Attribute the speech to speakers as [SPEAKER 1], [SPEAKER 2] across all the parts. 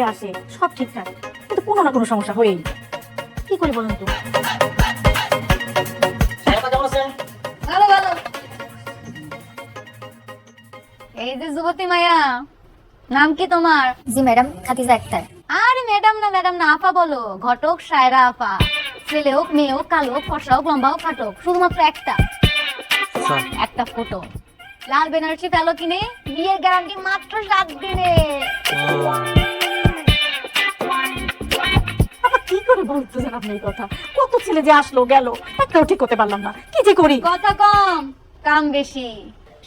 [SPEAKER 1] চলে আসে সব ঠিকঠাক, কিন্তু কোনো না কোনো সমস্যা হয়েই। কি করি বলুন তো?
[SPEAKER 2] ভালো ভালো। এই যে যুবতী মায়া, নাম কি তোমার?
[SPEAKER 3] জি ম্যাডাম, খাদিজা আক্তার।
[SPEAKER 2] আরে ম্যাডাম না আপা বলো। ঘটক সায়রা আপা। ছেলে হোক মেয়ে হোক কালো হোক ফর্সা হোক লম্বা হোক খাটো হোক, শুধুমাত্র একটা ফটো। লাল বেনারসি পেলো কিনে, বিয়ের গ্যারান্টি মাত্র 7 দিনে।
[SPEAKER 1] কি করে বলতেছেন আপনি এই কথা? কত ছেলে যে আসলো গেল, একটাও ঠিক করতে পারলাম না, কি যে করি।
[SPEAKER 2] কথা কম কাম বেশি।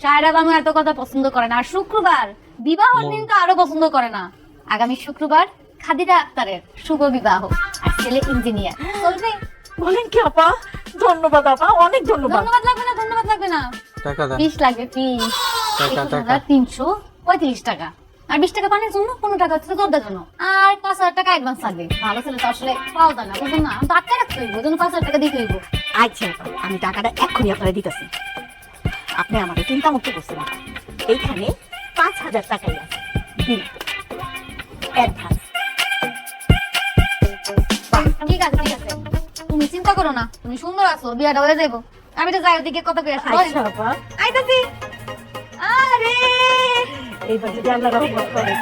[SPEAKER 2] সায়রা বানু এত কথা পছন্দ করে না। আর শুক্রবার বিবাহের দিন তো আরো পছন্দ করে না। আগামী শুক্রবার খাদিজা আক্তারের শুভ বিবাহ, আর ছেলে ইঞ্জিনিয়ার। চলবে?
[SPEAKER 1] বলেন কি আপা? ধন্যবাদ আপা, অনেক ধন্যবাদ।
[SPEAKER 2] ধন্যবাদ লাগবে না।
[SPEAKER 4] টাকা দাও।
[SPEAKER 2] 20 লাগবে, 335 টাকা। আর 20 টাকা পানির জন্য, 15 টাকা হচ্ছে দরদার জন্য, আর 5000 টাকা অ্যাডভান্স লাগবে। ভালো ছেলে তো আসলে পাওয়া যায় না, বুঝুন না? আমি তো আটকে রাখতে হইব, ওই জন্য 5000 টাকা দিতে হইব।
[SPEAKER 1] আচ্ছা আপা, আমি টাকাটা এক্ষুনি আপনারা দিতেছি। আপনি আমাদের চিন্তা মুক্ত করছেন আপা। এইখানে 5000 টাকাই আছে, দিন অ্যাডভান্স।
[SPEAKER 2] ঠিক আছে তুমি চিন্তা করো না, তুমি সুন্দর আছো, বিয়াটা হয়ে যাইবো। আমি তো যাই ওদিকে কথা কই আসি।
[SPEAKER 1] আচ্ছা আপা,
[SPEAKER 2] আইতাছি। আরে
[SPEAKER 1] এইবার যদি আল্লাহ রহমত করে।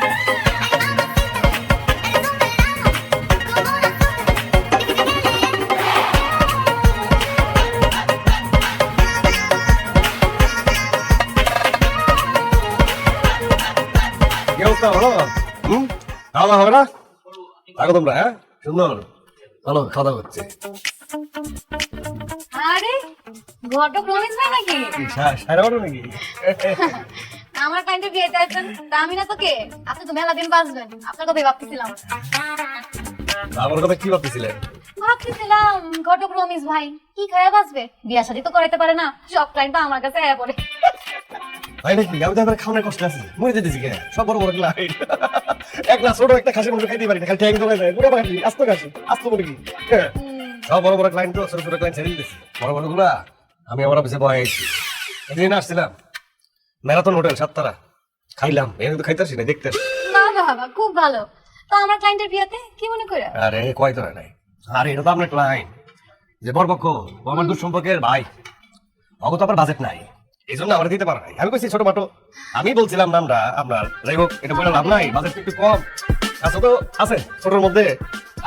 [SPEAKER 5] কি অবস্থা? ভালো? খাওয়া দাওয়া হবে না? থাকো তোমরা। হ্যাঁ, সুন্দর। ভালো খাওয়া দাওয়া হচ্ছে।
[SPEAKER 2] আরে ঘটক রমেশ ভাই নাকি?
[SPEAKER 5] সারা বলো নাকি?
[SPEAKER 2] আমার কাইন্ডে বিয়েতে আসবেন, তা আমি না তো কে? আপনি তো মেলা দিন বাঁচবেন, আপনার কথাই ভাবতেছিলাম।
[SPEAKER 5] আমার কথা কি ভাবতেছিলেন?
[SPEAKER 2] ভাবতেছিলাম ঘটক রমেশ ভাই কি খায়া বাঁচবে, বিয়া শাদী তো করাইতে পারে না, সব ক্লাইন্ট তো আমার কাছে আয়া পড়ে।
[SPEAKER 5] তাই নাকি? আমি তো আমার খাওয়ানোর কষ্ট আছে, মরে যেতেছি কে? সব বড় বড় ক্লাইন্ট। এক গ্লাস ছোট একটা খাসির মাংস খাইতে পারি না, খালি ট্যাং ধরে যায়, পুরো খাসি, আস্ত খাসি, আস্ত মুরগি। সব বড় বড় ক্লাইন্ট তো, ছোট ছোট ক্লাইন্ট ছেড়ে দিতেছি। বড় বড় গুলা আমি আমার অফিসে বয়াইছি। এদিন আসছিলাম ম্যারাথন হোটেল 7 তারা, খাইলাম। এনে তো খাইতে আসি না, দেখতে আসি।
[SPEAKER 2] বাবা খুব ভালো। তো আমার ক্লায়েন্টের বিয়াতে কি মনে করে?
[SPEAKER 5] আরে কয় তো নাই। আরে এটা তো আপনার ক্লাইন্ট, যে বরপক্ষ, ও আমার দূর সম্পর্কের ভাই। অগত আপনার বাজেট নাই, এই জন্য আমরা দিতে পারা নাই। আমি কইছি ছোট মাটো, আমি বলছিলাম নামটা আপনার, যাই হোক এটা বলে লাভ নাই, বাজেট একটু কম আচ্ছা তো আছে। ছোটর মধ্যে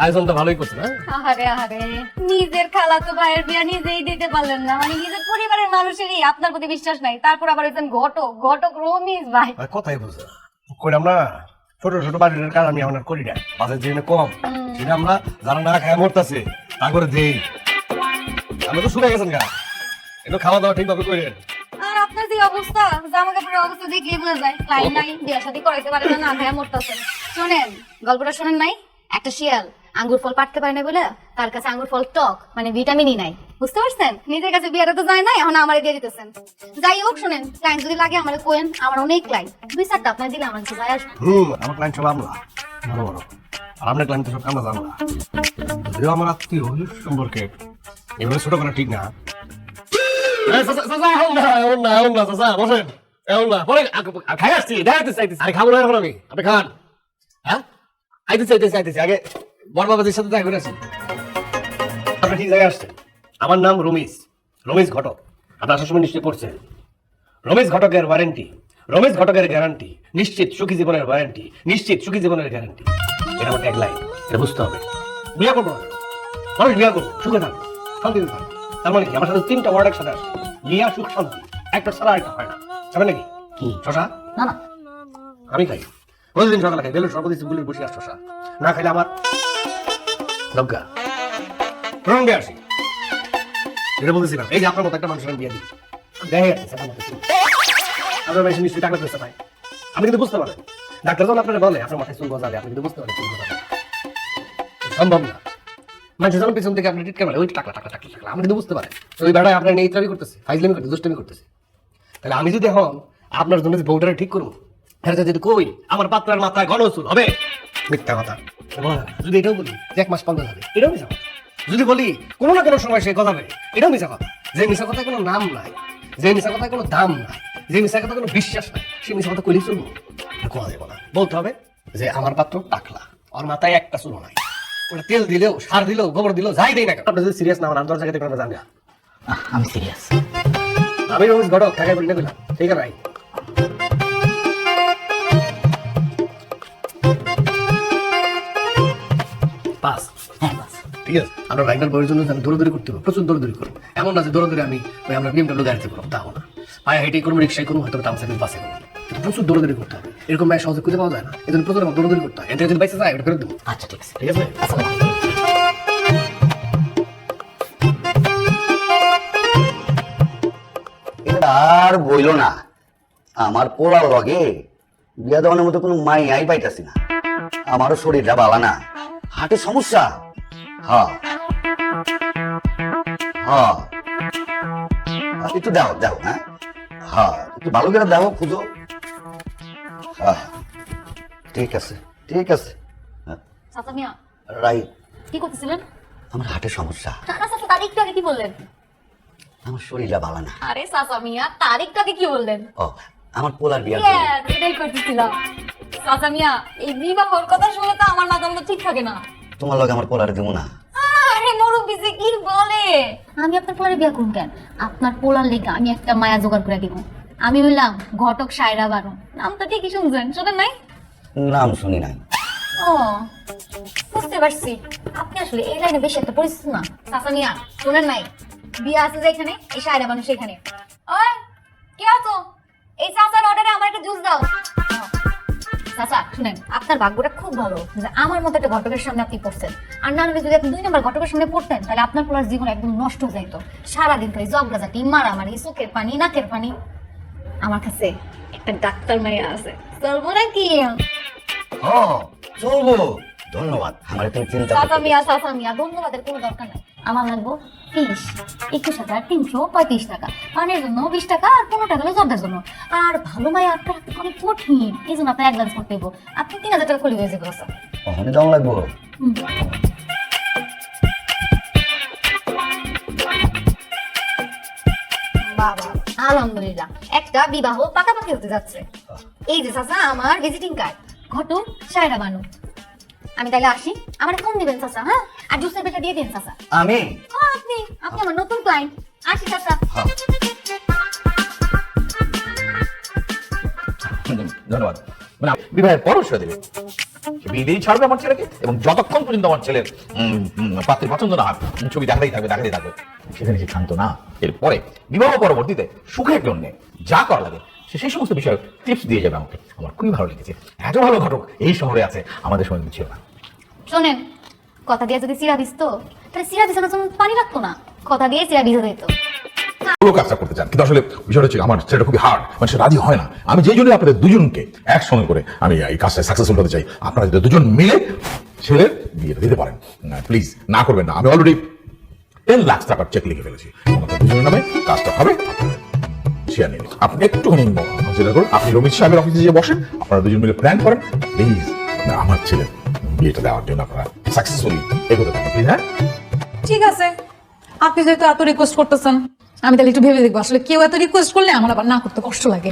[SPEAKER 5] আয়োজনটা ভালোই করছে না?
[SPEAKER 2] আহারে নিজের খালাতো ভাইয়ের বিয়া নিজেই দিতে পারলেন না, মানে নিজের পরিবারের মানুষেরই আপনার প্রতি বিশ্বাস নাই, তারপর আবার হইছেন ঘটক রমেশ ভাই।
[SPEAKER 5] কথাই বুঝা কইলাম না, ছোট ছোট বাজেটের কাজ আমি আপনার করি না, বাজেট যেখানে কম সেটা আমরা যারা না খায় মরতেছে তা করে দেই। আমি তো শুনে গেছেন গা, একটু খাওয়া দাওয়া ঠিকভাবে করেন।
[SPEAKER 2] আর আপনার যে অবস্থা, জামা কাপড়ের অবস্থা দেখলেই বোঝা যায় ক্লায়েন্ট নাই, বিয়া শাদী করাইতে পারে না, না খায়া মরতেছে। শোনেন গল্পটা শোনেন নাই? একটা শিয়াল আঙ্গুর ফল পাড়তে পারে না বলে তার কাছে আঙ্গুর ফল টক, মানে ভিটামিনই নাই, বুঝতে পারছেন? নিজের কাছে বিয়াটা তো যায় না, এখন আমারে দিয়ে দিতেছেন। যাই হোক শোনেন, ক্লায়েন্ট যদি লাগে আমারে কোয়েন, আমার অনেক ক্লায়েন্ট, 2-4টা আপনার দিলে আমার কিছু যায় আসবে।
[SPEAKER 5] আমার ক্লায়েন্ট সব আমরা ভালো বড়, আর আপনার ক্লায়েন্ট সব আমরা জানলা, যদিও আমার আত্মীয় সম্পর্কে এগুলো ছোট করা ঠিক না। খাবো না এখন আমি, আপনি খান। হ্যাঁ আইতেছি আগে বরবাবাজির সাথে দেখা করে আসি। আপনি ঠিক জায়গায় আসছেন। আমার নাম রমেশ ঘটক। আপনি আসার সময় নিশ্চয়ই পড়ছেন রমেশ ঘটকের ওয়ারেন্টি, রমেশ ঘটকের গ্যারান্টি, নিশ্চিত সুখী জীবনের ওয়ারেন্টি, নিশ্চিত সুখী জীবনের গ্যারান্টি। এটা আমার ট্যাগলাইন, এটা বুঝতে হবে। বিয়া করবো না, মানুষ বিয়া করবো, সুখে থাকবে, শান্তিতে থাকবে। তার মানে কি আমার সাথে 3টা ওয়ার্ড একসাথে আসবে, বিয়া সুখ শান্তি, একটা ছাড়া একটা হয় না। যাবে নাকি? শশা?
[SPEAKER 2] না
[SPEAKER 5] আমি খাই প্রতিদিন সকালে খাই, বেলুন সর্বদিন গুলির বসে আর শশা না খাইলে আমার লজ্জা রঙে আসি। যেটা বলতেছিলাম, এই যে আপনার মতো একটা মানুষের বিয়ে দিই দেখে আসছে আপনার বেশি নিশ্চয়ই টাকা পেতে পাই, আপনি কিন্তু বুঝতে পারেন। ডাক্তার যখন আপনারা বলে আপনার মাথায় চুল গজাবে, আপনি কিন্তু বুঝতে পারেন চুল গজাবে সম্ভব না। মানুষ যখন পিছন থেকে আপনি টিটকে বলে ওই টাকলা আপনি কিন্তু বুঝতে পারেন ওই বেড়ায় আপনার নেই ইত্যাদি করতেছে, ফাইজলামি করতেছে, দুষ্টামি করতেছে। তাহলে আমি যদি এখন আপনার জন্য বউটারে ঠিক করবো, যদি কই আমার পাত্রার মাথায় ঘন চুল হবে, মিথ্যা কথা। যদি এটাও বলি যে 1 মাস 15 হবে, এটাও মিশা কথা। যদি বলি কোনো না কোনো সময় সে গজাবে, এটাও মিশা কথা। যে মিশা কথায় কোনো নাম নাই, যে মিশা কথায় কোনো দাম নাই, যে মিশা কথা কোনো বিশ্বাস নাই, সে মিশা কথা কইলেই চলবো। কোয়া যাবো না, বলতে হবে যে আমার পাত্র টাকলা। আর মাথায় একটা চুলো নাই। ওটা তেল দিলেও, সার দিলেও, গোবর দিলেও, যাই দেই না কেন। আপনি যদি সিরিয়াস না হন, আন্তর জায়গাতে কোনো জানগা।
[SPEAKER 1] আমি সিরিয়াস।
[SPEAKER 5] আমি রোজ ঘটক ঢাকায় বলি না বললাম, ঠিক আছে ভাই? পাস।
[SPEAKER 1] হ্যাঁ বাস।
[SPEAKER 5] ঠিক আছে, আমরা ভাইটার বইয়ের জন্য আমি দৌড়দৌড়ি করতে হবে, প্রচুর দৌড়দৌড়ি করবো। এমন না যে দৌড়দৌড়ি আমি ওই আমরা BMW গাড়িতে করবো, তাও না। পায়ে হেঁটেই করবো, রিক্সায় করবো, হয়তো টাউনসাইকেল বাসে করবো। কিন্তু প্রচুর দৌড়দৌড়ি করতে হবে, এরকম ভাই সহজে খুঁজে পাওয়া যায় না। এই জন্য প্রচুর আমার দৌড়দৌড়ি করতে হয়। এতে যদি বাইসে যায় ওটা ফেরত দেবো।
[SPEAKER 1] আচ্ছা ঠিক আছে।
[SPEAKER 5] ঠিক আছে?
[SPEAKER 1] আসসালামু আলাইকুম।
[SPEAKER 3] এটা আর বইল না, আমার পোলার লগে বিয়া দেওয়ানোর মতো কোনো মাইয়াই পাইতাছি না। আমারও শরীরটা বালা না, হার্টের সমস্যা। হ্যাঁ হ্যাঁ, একটু দাও দাও। হ্যাঁ হ্যাঁ, একটু ভালো করে দাও, খুঁজো। হ্যাঁ ঠিক আছে ঠিক আছে।
[SPEAKER 2] চাচা মিয়া
[SPEAKER 3] রাইট,
[SPEAKER 2] কি করতেছিলেন?
[SPEAKER 3] আমার হার্টের সমস্যা,
[SPEAKER 2] চাচা তার একটু আগে কি বললেন?
[SPEAKER 3] আমার শরীরটা বালা না।
[SPEAKER 2] আরে চাচা মিয়া তার একটু আগে কি বললেন?
[SPEAKER 3] ও, আমার পোলার বিয়া
[SPEAKER 2] Yes, এটাই করতেছিলাম। চাচা মিয়া এই বিবাহর কথা শুনে তো আমার মাথা মতো ঠিক থাকে না।
[SPEAKER 3] তোমার লগে আমার পোলার দেবো না।
[SPEAKER 2] আরে মুরব্বি যে কি বলে, আমি আপনার পরে বিয়ে করুন কেন? আপনার পোলার লেগে আমি একটা মায়া জোগাড় করে দিব। আমি বললাম ঘটক সায়রা বানু, নাম তো ঠিকই শুনছেন, শোনেন নাই?
[SPEAKER 3] নাম শুনি নাই।
[SPEAKER 2] ও বুঝতে পারছি, আপনি আসলে এই লাইনে বেশি একটা পরিচিত না। চাচা মিয়া শোনেন নাই, বিয়ে আছে যে এখানে, এই সায়রা বানু সেখানে। ওই কে আছো? এই চাচার অর্ডারে আমার একটা জুস দাও। চাচা শুনেন, আপনার ভাগ্যটা খুব ভালো যে আমার মতো একটা ঘটকের সামনে আপনি পড়ছেন। আর না হলে যদি আপনি 2 নম্বর ঘটকের সামনে পড়তেন, তাহলে আপনার পোলার জীবন একদম নষ্ট হয়ে যাইতো। সারাদিন খালি জবগাজাটি, মারামারি, চোখের পানি, নাকের পানি। আমার কাছে একটা ডাক্তার মাইয়া আছে, চলবো নাকি?
[SPEAKER 3] হ্যাঁ চলবো, ধন্যবাদ। আমার তুমি চিন্তা
[SPEAKER 2] চাচা মিয়া ধন্যবাদের কোনো দরকার নাই। আমার লাগবো ফিস 21,335 টাকা, পানির জন্য 20 টাকা, আর 15 টাকা হলো জর্দার জন্য। আর ভালো মায়া আপনার হাতে অনেক কঠিন, এই জন্য আপনার অ্যাডভান্স করতে হইব। আপনি 3,000 টাকা খুলে হয়ে যাবে।
[SPEAKER 3] ওখানে দাম লাগবো।
[SPEAKER 2] বাবা আলহামদুলিল্লাহ, একটা বিবাহ পাকাপাকি হতে যাচ্ছে। এই যে চাচা আমার ভিজিটিং কার্ড, ঘটক সায়রা বানু। আমি তাহলে আসি, আমার ফোন দিবেন চাচা। হ্যাঁ, আর জুসের পেটা দিয়ে দিন চাচা।
[SPEAKER 3] আমি
[SPEAKER 2] আপনি আপনি আমার নতুন ক্লায়েন্ট। আসি চাচা।
[SPEAKER 4] ধন্যবাদ। মানে বিবাহের পরশা দেবে, বিয়ে দিয়েই ছাড়বে আমার ছেলেকে, এবং যতক্ষণ পর্যন্ত আমার ছেলের পাত্রের পছন্দ না হয় ছবি দেখাতেই থাকবে সেখানে সে ক্ষান্ত না। এরপরে বিবাহ পরবর্তীতে সুখের জন্য যা করা লাগে সেই সমস্ত বিষয়ে টিপস দিয়ে যাবে আমাকে। আমার খুবই ভালো লেগেছে, এত ভালো ঘটক এই শহরে আছে, আমাদের সময় ছিল না।
[SPEAKER 2] শোনেন, কথা দিয়ে যদি চিরা ভিজতো, তাহলে চিরা ভিজানোর জন্য পানি লাগতো না, কথা দিয়ে চিরা ভিজে দিত।
[SPEAKER 4] পুরো কাজটা করতে চান, কিন্তু আসলে বিষয়টা হচ্ছে আমার ছেলেটা খুবই হার্ড, মানে সে রাজি হয় না। আমি যেই জন্য আপনাদের দুজনকে একসঙ্গে করে আমি এই কাজটা সাকসেসফুল হতে চাই। আপনারা যদি দুজন মিলে ছেলের বিয়ে দিতে পারেন, প্লিজ না করবেন না। আমি অলরেডি 10 লাখ টাকার চেক লিখে ফেলেছি, আমাদের দুজনের নামে কাজটা হবে। শেয়ার নিন, আপনি একটুখানি কনসিডার করুন। আপনি রমিত সাহেবের অফিসে গিয়ে বসেন, আপনারা দুজন মিলে প্ল্যান করেন। প্লিজ আমার ছেলের বিয়েটা দেওয়ার জন্য আপনারা সাকসেসফুলি এগোতে থাকেন, প্লিজ। হ্যাঁ
[SPEAKER 6] ঠিক আছে, আপনি যেহেতু এত রিকোয়েস্ট করতেছেন, আমি তাহলে একটু ভেবে দেখবো। আসলে কেউ এত রিকোয়েস্ট করলে আমার আবার না করতে কষ্ট লাগে।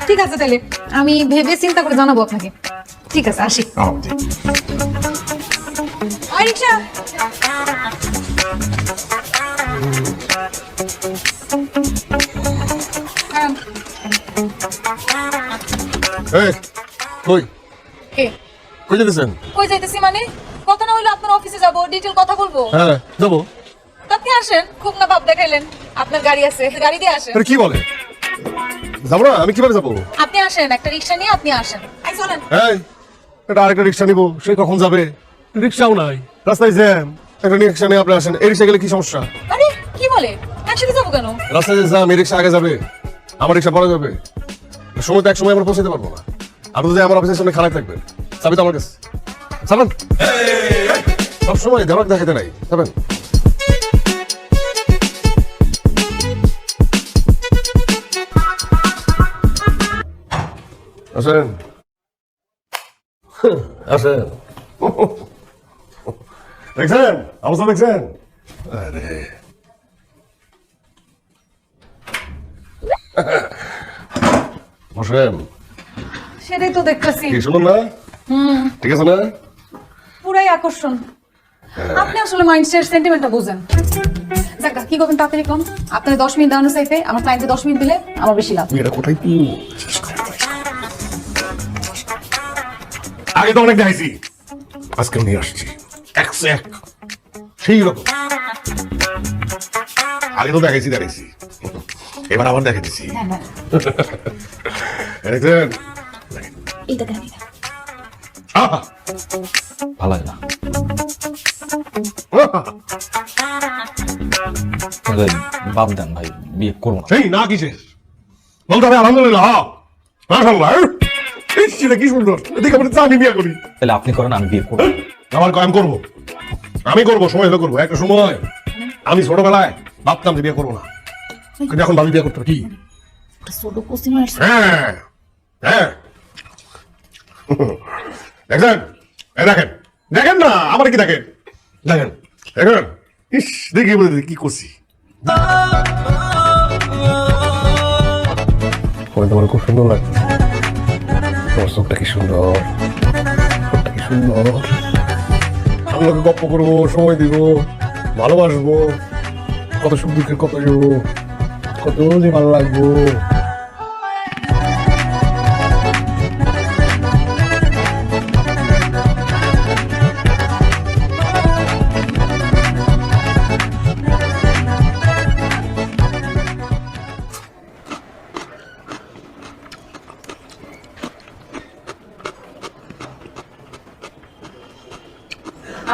[SPEAKER 6] ঠিক আছে, তাহলে আমি ভেবে চিন্তা করে জানাবো আপনাকে। ঠিক আছে, আসি। আয় রিকশা।
[SPEAKER 5] কই
[SPEAKER 6] কে?
[SPEAKER 5] কই যেতেছেন?
[SPEAKER 6] কই যাইতেছি মানে? কথা না হইলে আপনার অফিসে যাবো, ডিটেল কথা বলবো।
[SPEAKER 5] হ্যাঁ যাবো।
[SPEAKER 6] আপনি আসেন, খুব না ভাব দেখাইলেন। আপনার গাড়ি আছে, গাড়ি দিয়ে আসেন।
[SPEAKER 5] কি বলে? যাবো না? আমি কিভাবে যাবো?
[SPEAKER 6] আপনি আসেন, একটা রিকশা নিয়ে আপনি আসেন। আই চলেন।
[SPEAKER 5] এই, এটা আরেকটা রিক্সা নিবো, সে কখন যাবে? রিক্সাও নাই, রাস্তায় জ্যাম। একটা রিক্সা নিয়ে আপনি আসেন। এই রিক্সা গেলে কি সমস্যা?
[SPEAKER 6] আরে কি বলে, একসাথে যাবো কেন?
[SPEAKER 5] রাস্তায় যে জ্যাম, এই রিক্সা আগে যাবে, আমার রিক্সা পরে যাবে। সময় তো এক সময় আমরা পৌঁছাতে পারবো না। আপনি যদি আমার অফিসের সামনে খারাপ থাকবেন, চাবি তো আমার কাছে। যাবেন সবসময় দেমাক দেখাতে নাই, যাবেন। আসেন আসেন। দেখছেন অবস্থা, দেখছেন? আরে বসেন।
[SPEAKER 6] সেটাই তো দেখতেছি।
[SPEAKER 5] কি শুনুন না? ঠিক আছে না?
[SPEAKER 6] পুরাই আকর্ষণ। আপনি আসলে মাইন্ডসেট সেন্টিমেন্টটা বুঝেন। দেখা কি করবেন তাড়াতাড়ি কম। আপনার 10 মিনিট দাঁড়ানো চাইতে আমার ক্লায়েন্টকে 10 মিনিট দিলে আমার বেশি লাভ।
[SPEAKER 5] এটা কোথায় কি আগে তো অনেক দেখাইছি, আজকে নিয়ে আসছি 101 সেই রকম। আগে তো দেখাইছি, এবার আবার দেখাইছি। দেখছেন?
[SPEAKER 6] এইটা দেন।
[SPEAKER 5] আহা!
[SPEAKER 7] ভালো লাগে না।
[SPEAKER 5] আহা!
[SPEAKER 7] বাদ দেন ভাই, বিয়ে করবো না।
[SPEAKER 5] সেই না কিসের বলতে হবে আলহামদুলিল্লাহ, মাশাআল্লাহ। এটা কি সুন্দর, দেখে মনে হচ্ছে আমি বিয়ে করি।
[SPEAKER 7] তাহলে আপনি করেন, আমি বিয়ে করবো।
[SPEAKER 5] আমার আমি করবো, সময় হলে করবো। একটা সময় আমি ছোটবেলায় ভাবতাম যে বিয়ে করবো না, কিন্তু এখন ভাবি বিয়ে করতে হবে। কি? হ্যাঁ হ্যাঁ, দেখেন, দেখেন না, আমার কি দেখেন, দেখেন ইস, দেখি কি করছি। তোমার খুব সুন্দর লাগছে, তোমার চোখটা কি সুন্দর, আমি ওকে গপ্প করবো, সময় দিব, ভালোবাসবো, কত সুখ দুঃখের কত যে ভালো লাগবো।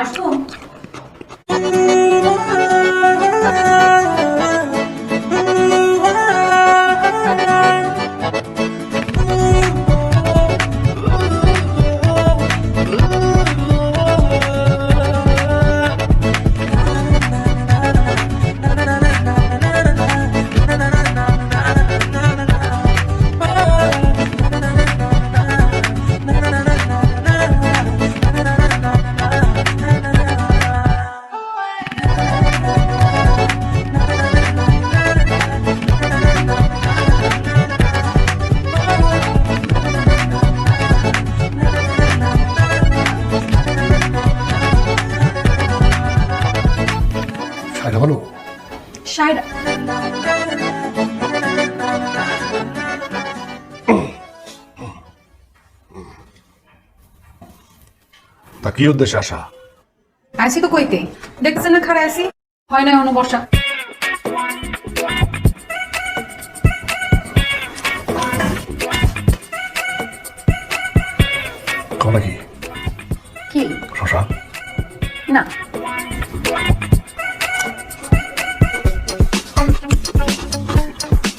[SPEAKER 6] আসো।
[SPEAKER 5] শায়রা ভালো,
[SPEAKER 6] শায়রা
[SPEAKER 5] তা কি উদ্দেশ্যে আসা?
[SPEAKER 6] আছি তো কইতে, দেখতেছেন না খাড়া আছি, হয় না অন্য বর্ষা।
[SPEAKER 5] খাওয়া কি
[SPEAKER 6] কি
[SPEAKER 5] শশা?
[SPEAKER 6] না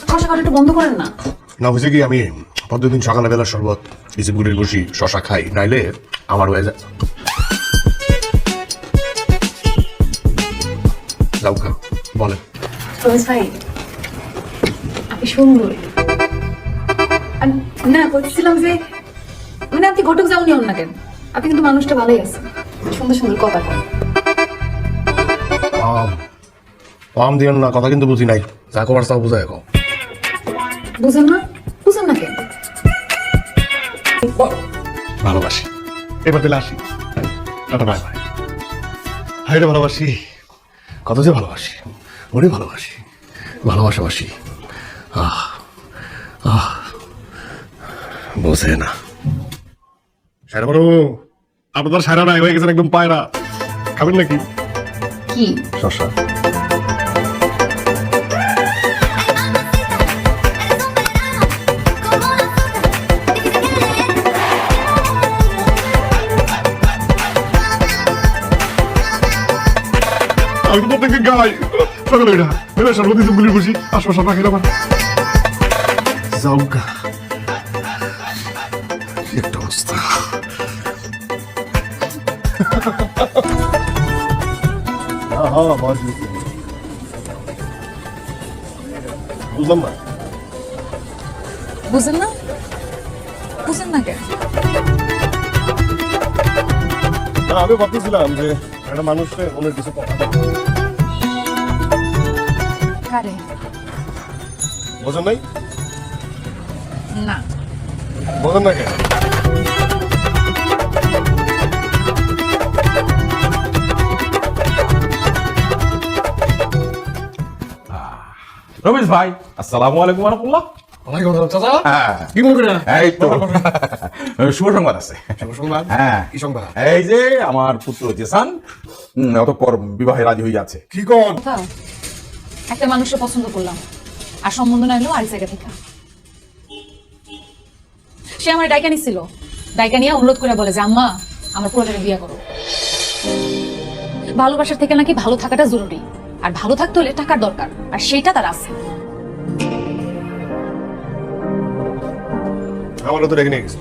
[SPEAKER 6] শশা খাওয়াটা একটু বন্ধ করেন না।
[SPEAKER 5] না হয়েছে কি, আমি প্রতিদিন সকালে বেলার শরবত, ইসিগুড়ির বসি, শশা খাই, নাইলে আমার হয়ে যায়। যাও খা, বলেন।
[SPEAKER 6] রমেশ ভাই আপনি সুন্দর। আর না বলছিলাম যে মানে আপনি ঘটক যাওনি হন না কেন, আপনি কিন্তু মানুষটা ভালোই আছে, সুন্দর সুন্দর কথা বলেন।
[SPEAKER 5] পাম দিও না, কথা কিন্তু বুঝি নাই, যা কবার তাও বুঝাই এখন।
[SPEAKER 6] বুঝেন না কেন?
[SPEAKER 5] ভালোবাসি, এবার দিলে আসি, টাটা বাই বাই। হাইরে ভালোবাসি, কত যে ভালোবাসি, ওরে ভালোবাসি, ভালোবাসাবাসি। বোঝে না। সারা বড়, আপনার সারা নাই হয়ে গেছেন একদম পায়রা। খাবেন নাকি?
[SPEAKER 6] কি
[SPEAKER 5] শশা? আমি তো প্রত্যেকদিন গাই সকালে এটা বেলা সর্বদিন গুলির বসি, আসবো সব রাখি আমার যাও গা, একটা অবস্থা। বুঝলাম না,
[SPEAKER 6] বুঝেন না কেন?
[SPEAKER 5] আমি ভাবতেছিলাম যে একটা মানুষের মনের কিছু কথা বোঝেন নাই,
[SPEAKER 6] না
[SPEAKER 5] বোঝেন না কেন?
[SPEAKER 4] রমেশ ভাই, আসসালামু আলাইকুম ওয়া রাহমাতুল্লাহ।
[SPEAKER 5] ওয়ালাইকুম আসসালাম চাচা।
[SPEAKER 4] হ্যাঁ,
[SPEAKER 5] কি মনে করেন?
[SPEAKER 4] এই তো শুভ সংবাদ আছে।
[SPEAKER 5] শুভ সংবাদ?
[SPEAKER 4] হ্যাঁ,
[SPEAKER 5] কি সংবাদ?
[SPEAKER 4] এই যে আমার পুত্র জেসান অতঃপর বিবাহে রাজি হয়ে আছে।
[SPEAKER 5] কি কোন?
[SPEAKER 6] কথা, একটা মানুষকে পছন্দ করলাম আর সম্বন্ধ না এলো আরেক জায়গা থেকে। সে আমার ডাইকা নিছিল, ডাইকা নিয়ে অনুরোধ করে বলে যে আম্মা আমার পুরোটাকে বিয়ে করো। ভালোবাসার থেকে নাকি ভালো থাকাটা জরুরি, আর ভালো থাকতে হলে টাকার দরকার, আর সেইটা তার আছে।
[SPEAKER 5] আমারও তো রেগে নিয়ে গেছে।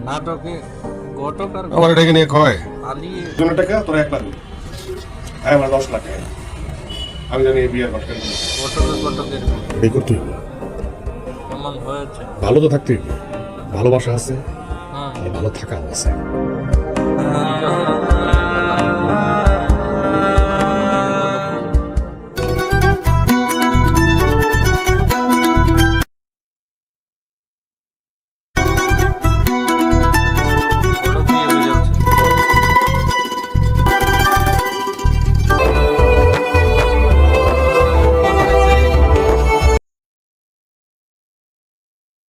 [SPEAKER 8] নাটকে ঘটক আর
[SPEAKER 5] আমার রেগে নিয়ে কয়
[SPEAKER 8] আলী
[SPEAKER 5] 2 টাকা তোর 1 লাখ, আমার 10 লাখ টাকা। আমি জানি এই বিয়ের বাটকা
[SPEAKER 8] ঘটকের
[SPEAKER 5] এই করতে
[SPEAKER 8] কেমন হয়েছে।
[SPEAKER 5] ভালো তো থাকতে ভালোবাসা আছে,
[SPEAKER 8] হ্যাঁ
[SPEAKER 5] আর ভালো থাকা আছে।